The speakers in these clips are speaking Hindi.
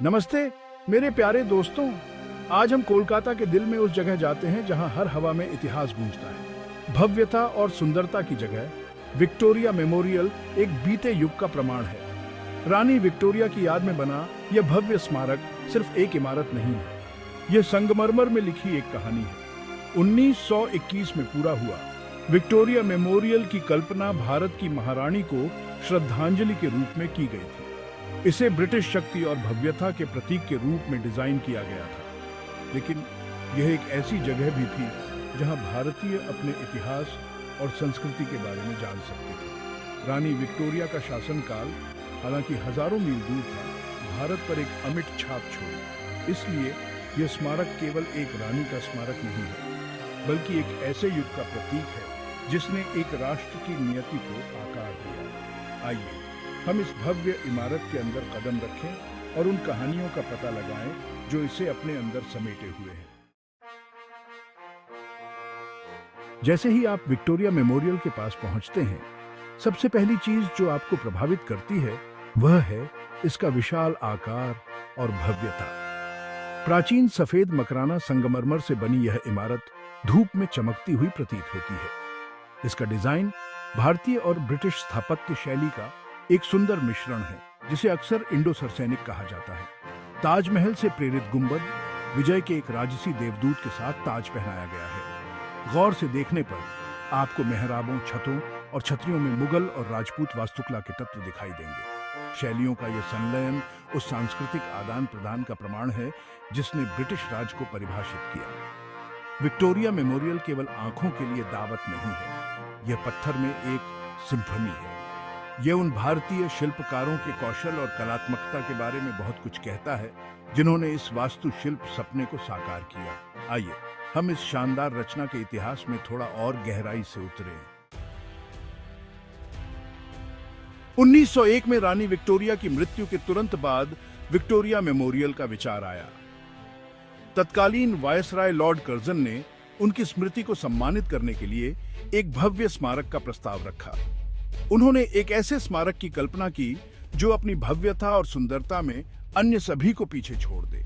नमस्ते मेरे प्यारे दोस्तों। आज हम कोलकाता के दिल में उस जगह जाते हैं जहां हर हवा में इतिहास गूंजता है। भव्यता और सुंदरता की जगह विक्टोरिया मेमोरियल एक बीते युग का प्रमाण है। रानी विक्टोरिया की याद में बना यह भव्य स्मारक सिर्फ एक इमारत नहीं है, यह संगमरमर में लिखी एक कहानी है। 1921 में पूरा हुआ विक्टोरिया मेमोरियल की कल्पना भारत की महारानी को श्रद्धांजलि के रूप में की गई थी। इसे ब्रिटिश शक्ति और भव्यता के प्रतीक के रूप में डिजाइन किया गया था, लेकिन यह एक ऐसी जगह भी थी जहां भारतीय अपने इतिहास और संस्कृति के बारे में जान सकते थे। रानी विक्टोरिया का शासनकाल हालांकि हजारों मील दूर था, भारत पर एक अमिट छाप छोड़ी। इसलिए यह स्मारक केवल एक रानी का स्मारक नहीं है, बल्कि एक ऐसे युग का प्रतीक है जिसने एक राष्ट्र की नियति को आकार दिया। आइए हम इस भव्य इमारत के अंदर कदम रखें और उन कहानियों का पता लगाएं जो इसे अपने अंदर समेटे हुए हैं। जैसे ही आप विक्टोरिया मेमोरियल के पास पहुंचते हैं, सबसे पहली चीज जो आपको प्रभावित करती है वह है इसका विशाल आकार और भव्यता। प्राचीन सफेद मकराना संगमरमर से बनी यह इमारत धूप में चमकती हुई प्रतीत होती है। इसका डिजाइन भारतीय और ब्रिटिश स्थापत्य शैली का एक सुंदर मिश्रण है, जिसे अक्सर इंडो सरसैनिक कहा जाता है। ताजमहल से प्रेरित गुंबद विजय के एक राजसी देवदूत के साथ ताज पहनाया गया है। गौर से देखने पर आपको मेहराबों, छतों और छतरियों में मुगल और राजपूत वास्तुकला के तत्व दिखाई देंगे। शैलियों का यह संलयन उस सांस्कृतिक आदान प्रदान का प्रमाण है जिसने ब्रिटिश राज को परिभाषित किया। विक्टोरिया मेमोरियल केवल आंखों के लिए दावत नहीं है, यह पत्थर में एक सिम्फनी है। यह उन भारतीय शिल्पकारों के कौशल और कलात्मकता के बारे में बहुत कुछ कहता है जिन्होंने इस वास्तुशिल्प सपने को साकार किया। आइए हम इस शानदार रचना के इतिहास में थोड़ा और गहराई से उतरें। 1901 में रानी विक्टोरिया की मृत्यु के तुरंत बाद विक्टोरिया मेमोरियल का विचार आया। तत्कालीन वायसराय लॉर्ड कर्जन ने उनकी स्मृति को सम्मानित करने के लिए एक भव्य स्मारक का प्रस्ताव रखा। उन्होंने एक ऐसे स्मारक की कल्पना की जो अपनी भव्यता और सुंदरता में अन्य सभी को पीछे छोड़ दे।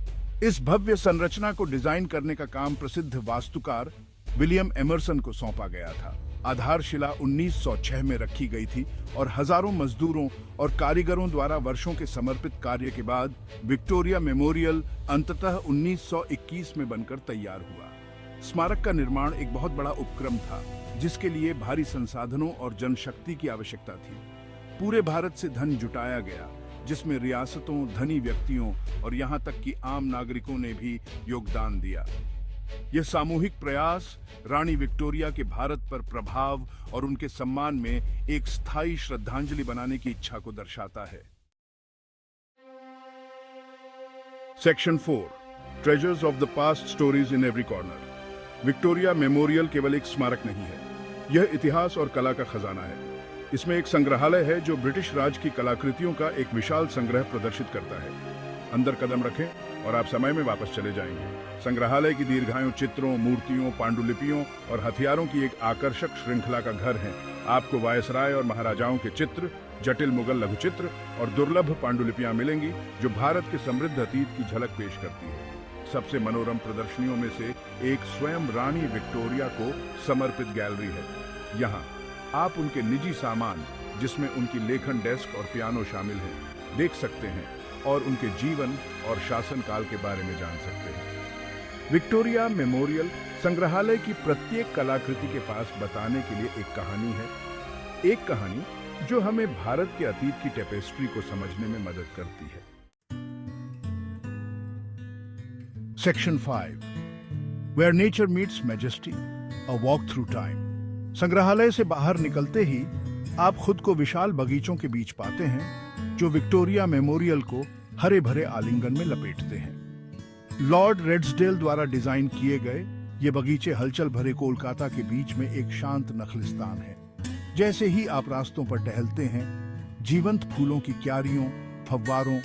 इस भव्य संरचना को डिजाइन करने का काम प्रसिद्ध वास्तुकार विलियम एमर्सन को सौंपा गया था। आधारशिला 1906 में रखी गई थी और हजारों मजदूरों और कारीगरों द्वारा वर्षों के समर्पित कार्य के बाद विक्टोरिया मेमोरियल अंततः 1921 में बनकर तैयार हुआ। स्मारक का निर्माण एक बहुत बड़ा उपक्रम था जिसके लिए भारी संसाधनों और जनशक्ति की आवश्यकता थी। पूरे भारत से धन जुटाया गया, जिसमें रियासतों, धनी व्यक्तियों और यहां तक कि आम नागरिकों ने भी योगदान दिया। यह सामूहिक प्रयास रानी विक्टोरिया के भारत पर प्रभाव और उनके सम्मान में एक स्थायी श्रद्धांजलि बनाने की इच्छा को दर्शाता है। Section 4 treasures of the past stories in every corner. Victoria memorial केवल एक स्मारक नहीं है, यह इतिहास और कला का खजाना है। इसमें एक संग्रहालय है जो ब्रिटिश राज की कलाकृतियों का एक विशाल संग्रह प्रदर्शित करता है। अंदर कदम रखें और आप समय में वापस चले जाएंगे। संग्रहालय की दीर्घायु चित्रों, मूर्तियों, पांडुलिपियों और हथियारों की एक आकर्षक श्रृंखला का घर है। आपको वायसराय और महाराजाओं के चित्र, जटिल मुगल लघुचित्र और दुर्लभ पांडुलिपियां मिलेंगी जो भारत के समृद्ध अतीत की झलक पेश करती है। सबसे मनोरम प्रदर्शनियों में से एक स्वयं रानी विक्टोरिया को समर्पित गैलरी है। यहाँ आप उनके निजी सामान, जिसमें उनकी लेखन डेस्क और पियानो शामिल हैं, देख सकते हैं और उनके जीवन और शासनकाल के बारे में जान सकते हैं। विक्टोरिया मेमोरियल संग्रहालय की प्रत्येक कलाकृति के पास बताने के लिए एक कहानी है, एक कहानी जो हमें भारत के अतीत की टेपेस्ट्री को समझने में मदद करती है। Section 5 Where Nature Meets Majesty, A Walk Through Time। संग्रहालय से बाहर निकलते ही आप खुद को विशाल बगीचों के बीच पाते हैं जो विक्टोरिया मेमोरियल को हरे भरे आलिंगन में लपेटते हैं। लॉर्ड रेड्सडेल द्वारा डिजाइन किए गए ये बगीचे हलचल भरे कोलकाता के बीच में एक शांत नखलिस्तान है। जैसे ही आप रास्तों पर टहलते हैं, जीवंत फूलों की क्यारियों, फव्वारों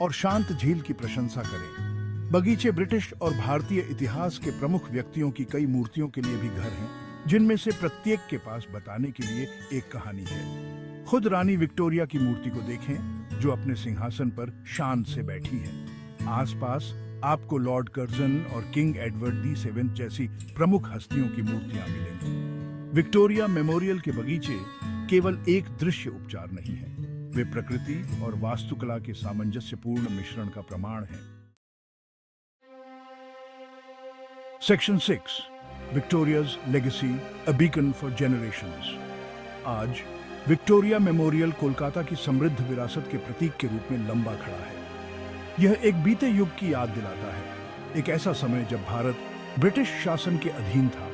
और शांत झील की प्रशंसा करें। बगीचे ब्रिटिश और भारतीय इतिहास के प्रमुख व्यक्तियों की कई मूर्तियों के लिए भी घर हैं, जिनमें से प्रत्येक के पास बताने के लिए एक कहानी है। खुद रानी विक्टोरिया की मूर्ति को देखें जो अपने सिंहासन पर शान से बैठी है। आसपास आपको लॉर्ड कर्जन और किंग एडवर्ड दी सेवेंथ जैसी प्रमुख हस्तियों की मूर्तियां मिलेंगी। विक्टोरिया मेमोरियल के बगीचे केवल एक दृश्य उपचार नहीं है, वे प्रकृति और वास्तुकला के सामंजस्यपूर्ण मिश्रण का प्रमाण हैं। Section 6, Victoria's legacy, a beacon for generations. आज विक्टोरिया मेमोरियल कोलकाता की समृद्ध विरासत के प्रतीक के रूप में लंबा खड़ा है। यह एक बीते युग की याद दिलाता है, एक ऐसा समय जब भारत ब्रिटिश शासन के अधीन था,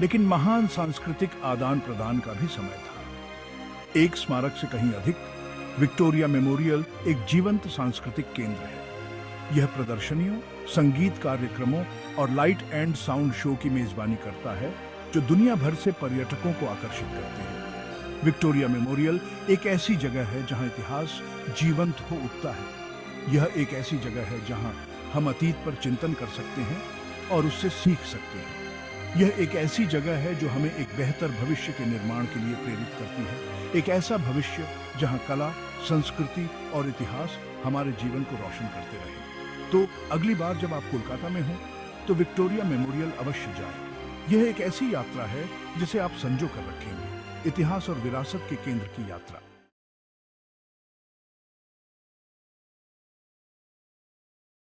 लेकिन महान सांस्कृतिक आदान प्रदान का भी समय था। एक स्मारक से कहीं अधिक, विक्टोरिया मेमोरियल एक जीवंत सांस्कृतिक केंद्र है। यह प्रदर्शनियों, संगीत कार्यक्रमों और लाइट एंड साउंड शो की मेजबानी करता है, जो दुनिया भर से पर्यटकों को आकर्षित करते हैं। विक्टोरिया मेमोरियल एक ऐसी जगह है जहां इतिहास जीवंत हो उठता है। यह एक ऐसी जगह है जहां हम अतीत पर चिंतन कर सकते हैं और उससे सीख सकते हैं। यह एक ऐसी जगह है जो हमें एक बेहतर भविष्य के निर्माण के लिए प्रेरित करती है, एक ऐसा भविष्य जहां कला, संस्कृति और इतिहास हमारे जीवन को रोशन करते रहे। तो अगली बार जब आप कोलकाता में हो तो विक्टोरिया मेमोरियल अवश्य जाएं। यह एक ऐसी यात्रा है जिसे आप संजो कर रखेंगे, इतिहास और विरासत के केंद्र की यात्रा।